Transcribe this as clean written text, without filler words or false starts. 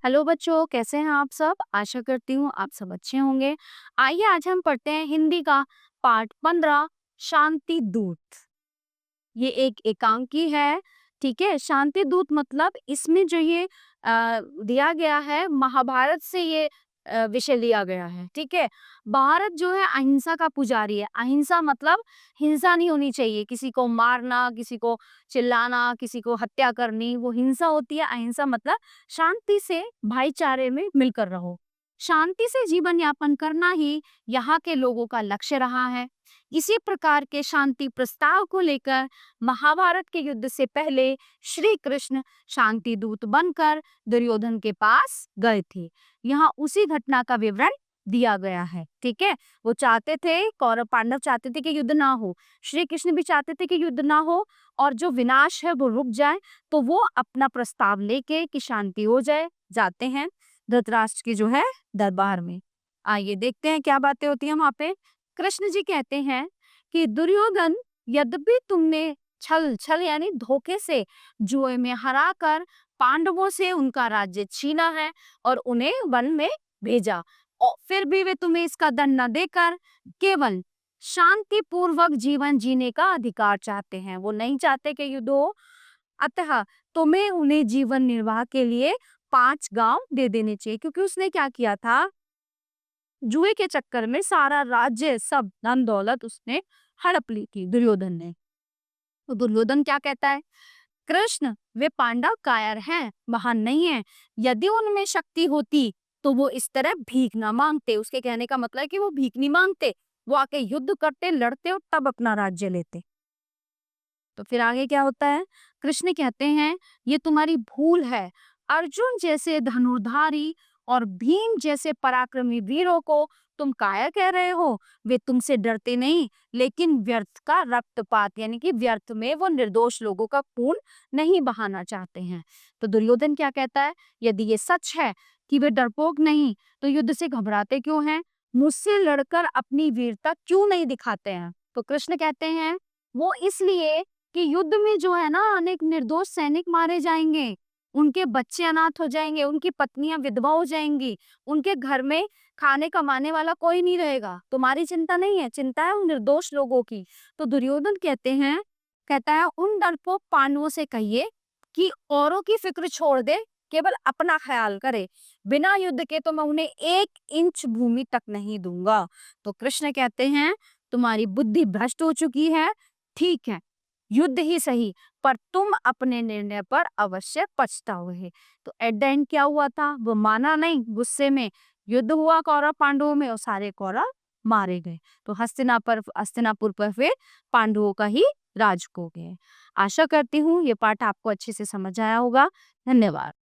Hello बच्चों, कैसे हैं आप सब? आशा करती हूँ आप सब अच्छे होंगे। आइए आज हम पढ़ते हैं हिंदी का पाठ 15 शांति दूत। ये एक एकांकी है, ठीक है? शांति दूत मतलब इसमें जो ये दिया गया है महाभारत से ये विषय लिया गया है, ठीक है? भारत जो है अहिंसा का पुजारी है। अहिंसा मतलब हिंसा नहीं होनी चाहिए, किसी को मारना, किसी को चिल्लाना, किसी को हत्या करनी, वो हिंसा होती है। अहिंसा मतलब शांति से भाईचारे में मिलकर रहो। शांति से जीवन यापन करना ही यहाँ के लोगों का लक्ष्य रहा है। इसी प्रकार के शांति प्रस्ताव को लेकर महाभारत के युद्ध से पहले श्री कृष्ण शांति दूत बनकर दुर्योधन के पास गए थे। यहाँ उसी घटना का विवरण दिया गया है, ठीक है? वो चाहते थे, कौरव पांडव चाहते थे कि युद्ध ना हो, श्री कृष्ण भी चाहते थे कि युद्ध ना हो और जो विनाश है वो रुक जाए। तो वो अपना प्रस्ताव लेके कि शांति हो जाए, जाते हैं धृतराष्ट्र की जो है दरबार में। आइए देखते हैं क्या बातें होती हैं वहां पे। कृष्ण जी कहते हैं कि दुर्योधन, यद्यपि तुमने छल छल यानी धोखे से जुए में हराकर पांडवों से उनका राज्य छीना है और उन्हें वन में भेजा, और फिर भी वे तुम्हें इसका दंड न देकर केवल शांति पूर्वक जीवन जीने का अधिकार चाहते हैं। वो नहीं चाहते कि युद्ध हो, अतः तुम्हें उन्हें जीवन निर्वाह के लिए 5 गांव दे देने चाहिए। क्योंकि उसने क्या किया था, जुए के चक्कर में सारा राज्य, सब धन दौलत उसने हड़प ली थी दुर्योधन ने। तो दुर्योधन क्या कहता है, कृष्ण वे पांडव कायर हैं, महान नहीं है। यदि उनमें शक्ति होती तो वो इस तरह भीख ना मांगते। उसके कहने का मतलब है कि वो भीख नहीं मांगते, वो आके युद्ध करते, लड़ते और तब अपना राज्य लेते। तो फिर आगे क्या होता है, कृष्ण कहते हैं ये तुम्हारी भूल है। अर्जुन जैसे धनुर्धारी और भीम जैसे पराक्रमी वीरों को तुम कायर कह रहे हो। वे तुमसे डरते नहीं, लेकिन व्यर्थ का रक्तपात यानी कि व्यर्थ में वो निर्दोष लोगों का खून नहीं बहाना चाहते हैं। तो दुर्योधन क्या कहता है, यदि ये सच है कि वे डरपोक नहीं तो युद्ध से घबराते क्यों हैं, मुझसे लड़कर अपनी वीरता क्यों नहीं दिखाते हैं? तो कृष्ण कहते हैं वो इसलिए कि युद्ध में जो है ना अनेक निर्दोष सैनिक मारे जाएंगे, उनके बच्चे अनाथ हो जाएंगे, उनकी पत्नियां विधवा हो जाएंगी, उनके घर में खाने कमाने वाला कोई नहीं रहेगा। तुम्हारी चिंता नहीं है, चिंता है उन निर्दोष लोगों की। तो दुर्योधन कहते हैं, कहता है उन डरपोक पांडवों से कहिए कि औरों की फिक्र छोड़ दे, केवल अपना ख्याल करे। बिना युद्ध के तो मैं उन्हें 1 इंच भूमि तक नहीं दूंगा। तो कृष्ण कहते हैं तुम्हारी बुद्धि भ्रष्ट हो चुकी है, ठीक है युद्ध ही सही, पर तुम अपने निर्णय पर अवश्य पछताओगे। तो एट द एंड क्या हुआ था, वो माना नहीं, गुस्से में युद्ध हुआ कौरव पांडवों में और सारे कौरव मारे गए। तो हस्तिनापुर पर फिर पांडवों का ही राज हो गए। आशा करती हूँ ये पाठ आपको अच्छे से समझ आया होगा। धन्यवाद।